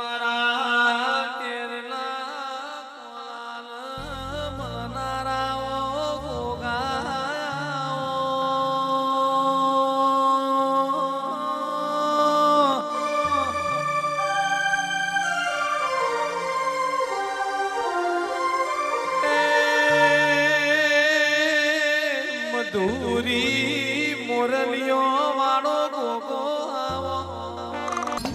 મારા તેરના કોલાલ મનારાઓ ગોગાયો મધુરી મોરલીઓ વાળો ગોગો આવો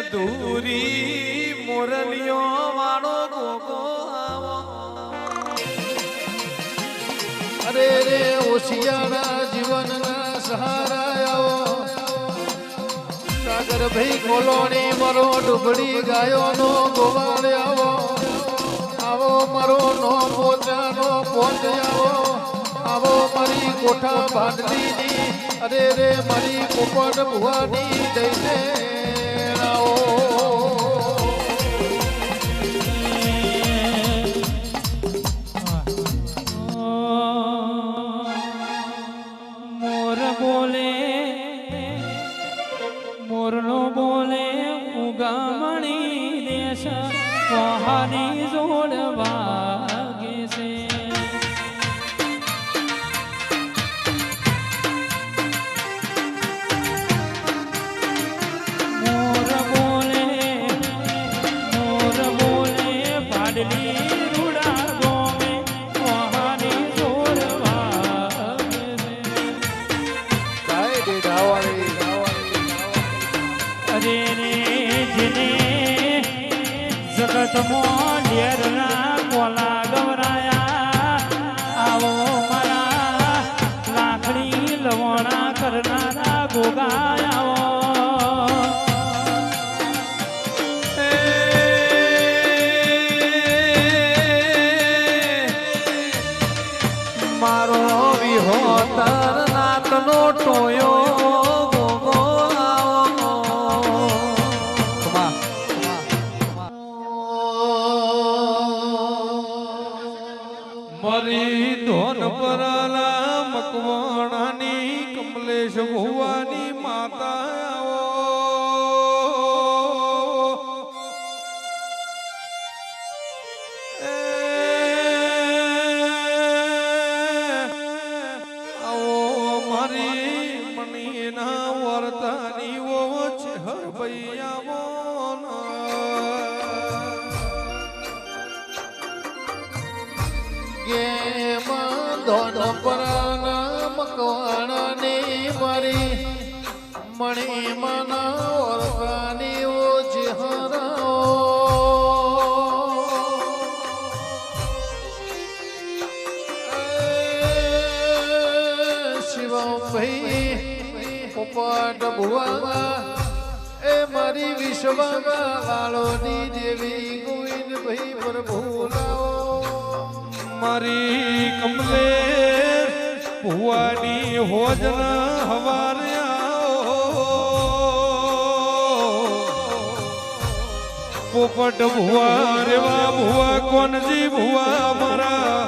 મધુરી મોરલીઓ વાળો ગોગો આવો અરે રે ઓશિયાના જીવનના સહારા આવો સાગર ભાઈ કોલોની મરો ડુબડી ગાયોનો ગોવાળ આવો આવો મરો નો પોચાનો પોચ આવો આવો મારી કોઠા ભાડલીની અરે રે મારી પોપટ ભુવાની દઈને મોર બોલે મોરનો બોલે ઉગામણી દેશ વહાની જોડ વાગે છે જગતમાં લેરના કોલા ગવરાયા આવો મારા લાકડી લવણા કરનારા ગોગાયાઓ મારો વિહોતર નાકનો ટોયો ગોગો મારી ધોન પરાલા મકવાણાની કમલેશ ભુવાની માતા આવો મારી મણીના વર્તાની ઓ છે હર ભૈયા ધોન પરાના મકવાણાની મારી મણી મના ઓરગાની ઓછી હરાઓ શિવભાઈ પોપટ ભુવા એ મારી વિશ્વમાં લાલોની દેવી ગોવિંદ ભાઈ પ્રભુ લાવો મારી કમલે ભુવાની હોજના હવારે પોપટ ભુવા રેવા ભુવા કોનજી ભુવા મારા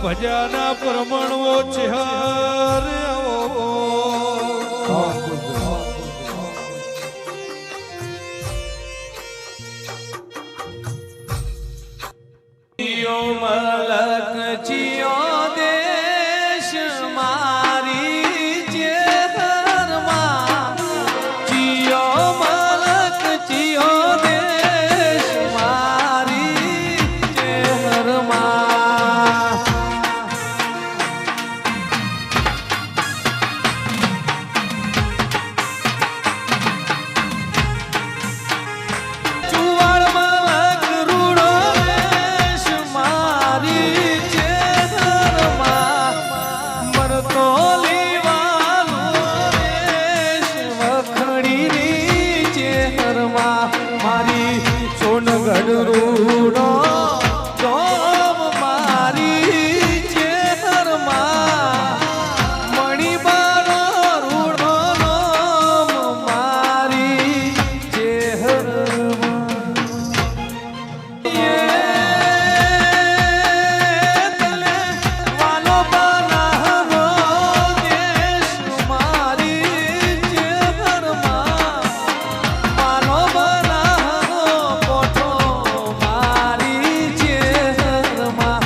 ભજાના પ્રમાણવો છે હારે આવો મલક જીઓ દેશ મારી ચેહરમાં જીઓ મલક જીઓ દેશ મારી ચેહરમાં ચુવાડ મલક રૂડો દેશ મારી ગઢરૂડો જોમ મારી ચેહરમાં મણિબાનો રૂડો નોમ મારી ચેહરમાં વાલો બનાનો દેશ મારી ચેહરમાં વાલો બનાનો કોઠો મારી ચેહરમાં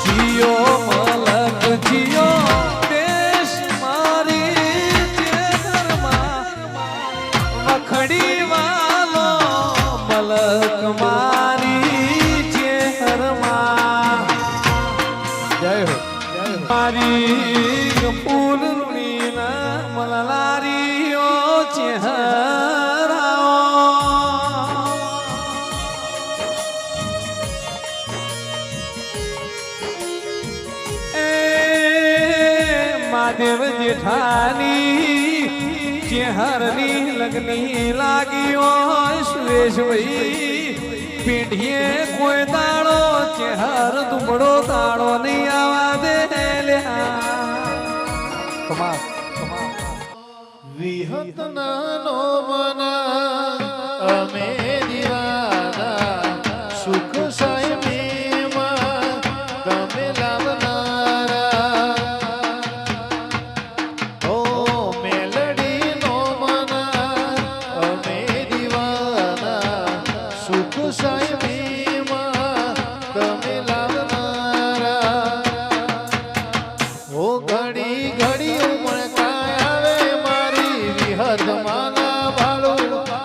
જીયો મલક જીયો દેશ મારી ચેહરમાં વખડી વાલો મલક મારી ચેહરમાં જય હો મારી પૂર્ણી ના મલારીઓ ચેહરાઓ એ મહાદેવ જેઠાની ચેહરની લગની લાગ્યો સુરેશભાઈ પીઢીએ કોઈ દાડો ચેહર દુબળો દાડો નહીં આવા દે લ્યા વિહત નાનો મના અમે દીવાના સુખ સાયમેમાં તમે લાવનારા ઓ મેલડીનો મના અમે દીવાના સુખ સાયમેમાં તમે લાવનારા ઓ ઘડી ઘડી ઉમળકાય આવે મારી વિહત માના ભાલો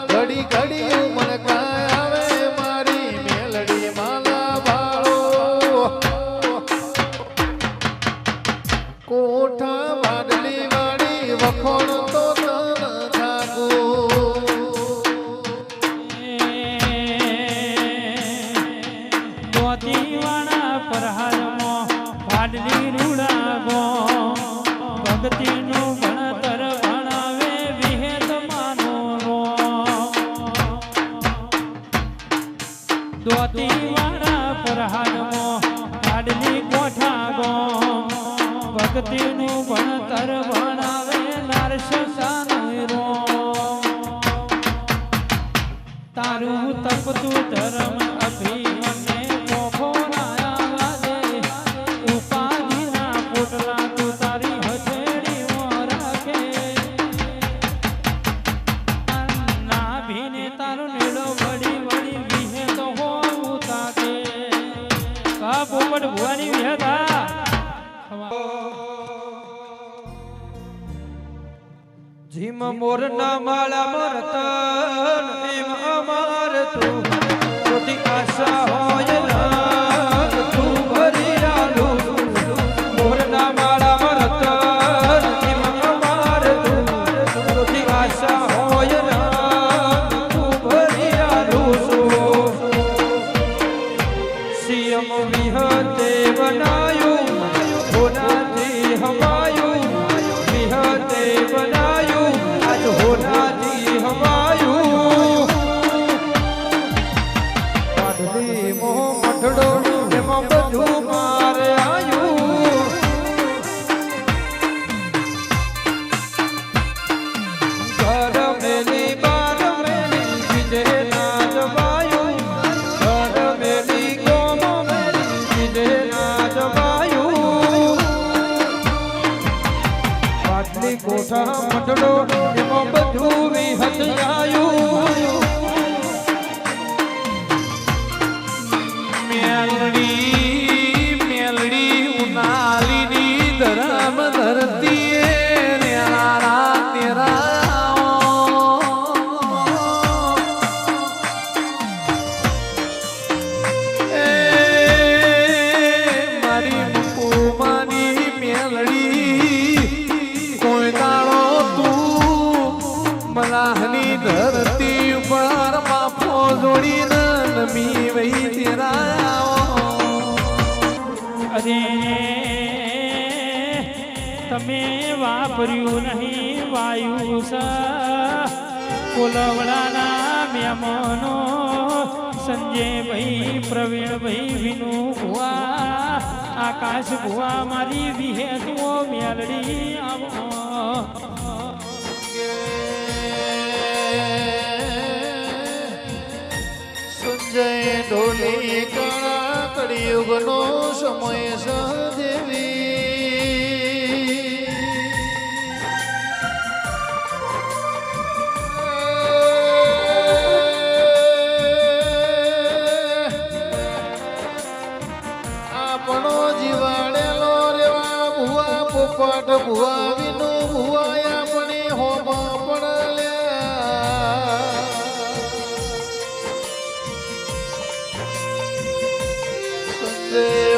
ઘડી ઘડી ઉમળકાય આવે મારી મેલડી માના ભાલો કોઠા બાદલી વાળી વખોણ તો તન થાકું દોતીવાળા પરહારમાં ભાડલી રૂડાગો ભક્તિનું ભણતર ભણાવે વિહેત માનો દોતીવાળા પરહારમાં ભાડલી કોઠાગો ભક્તિનું ભણતર ભણાવે નારસાનો રો તારું તપતું ધર્મ અભિમને કોખો નાયા દે ઉપાધિના પોટલા તું તારી હથેળીમાં રાખે ના ભીને તારો નીડો વળી વળી વિહે તો હોવું તાકે કા પોપટ ભુવાની વિહતા જીમ મોરના માળા મરતન એમ અમાર તું કોટી આશા હોય રંગ તું ભરી આલું મોરના માળા મરતન એમ અમાર તું કોટી આશા હોય રંગ તું ભરી આલું સીએમ વિહતે બનાયું હોનાથી હમાયું વિહતે બનાયું આજ હોનાથી હમાયું પાડલી મોહ મઠડો એમાં બધું મારે આયું ઘર મેલી બાર મેલી બીજે ના જવાયું ઘર મેલી ગોમ મેલી બીજે ના જવાયું પાટલી કોઠા મઠડો એમાં બધું વિહત આયું મેલડી મેલડી ઉનાલીની ધરમ ધરતીએ નેરા તેરા એ મારી મુકુમાની મેલડી કોઈ દાડો તું મલાહની ધરતી ઉપર માફો જોડીને નમી વહી તેરા અરે તમે વાપર્યું નહીં વાયુ કોલવડાના મહેમાનો સંજયભાઈ પ્રવીણભાઈ વિનુ ભુવા આકાશ ભુવા મારી વિહેતુઓ મેલડી આવો સંજય ઢોલી કાળા કળિયુગનો સમય સદેવી આપણો જીવાડેલો રેવા ભુવા પોપટ ભુવા વિનુ ભુવા આપણી હોમ પડલ્યા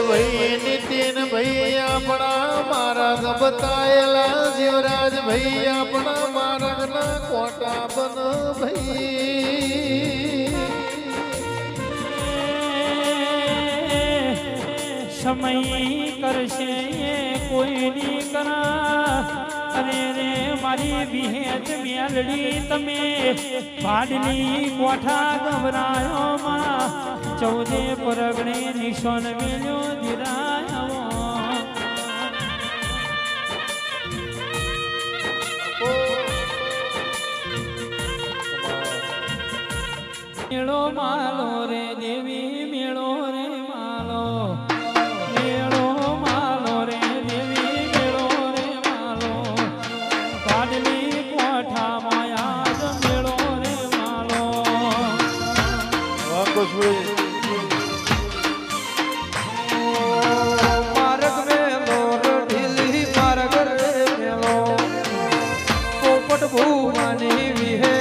ભાઈ નીતિન ભાઈ આપણા માર્ગ બતાયેલા જીવરાજ ભાઈ આપણા માર્ગના કોટા બન ભાઈ સમય કરશે કોઈની કરા અરે રે મારી વિહેત મેલડી તમે ભાડની કોઠા ગભરાયો માં ચૌદે પરગણે નિશાન મેલ્યો દિરાયો મેળો માલો રે દેવી મેળો રે માલો મેળો માલો રે દેવી મેળો રે માલો ભાડની કોઠા માયા મેળો રે માલો માર્ગ મેલો ઢીલી માર્ગ રે મેલો પોપટ ભુવાની વિહે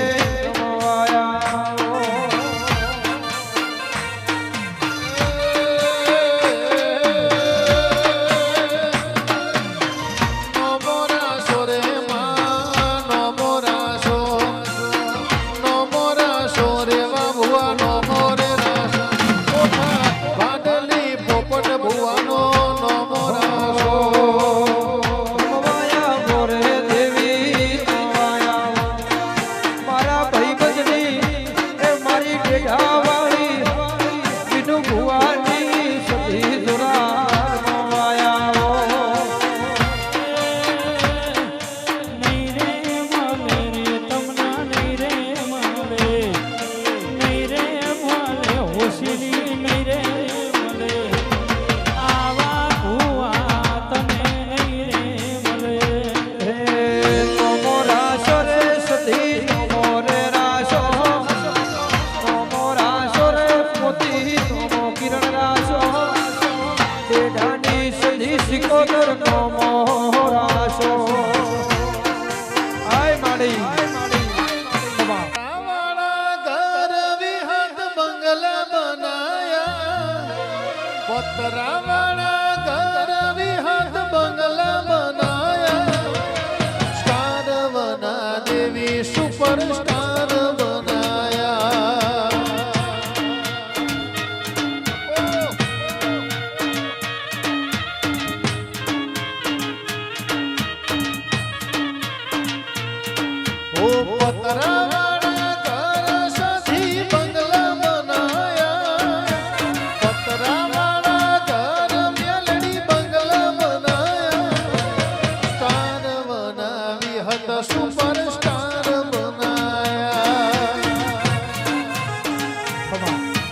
પતરા વાળા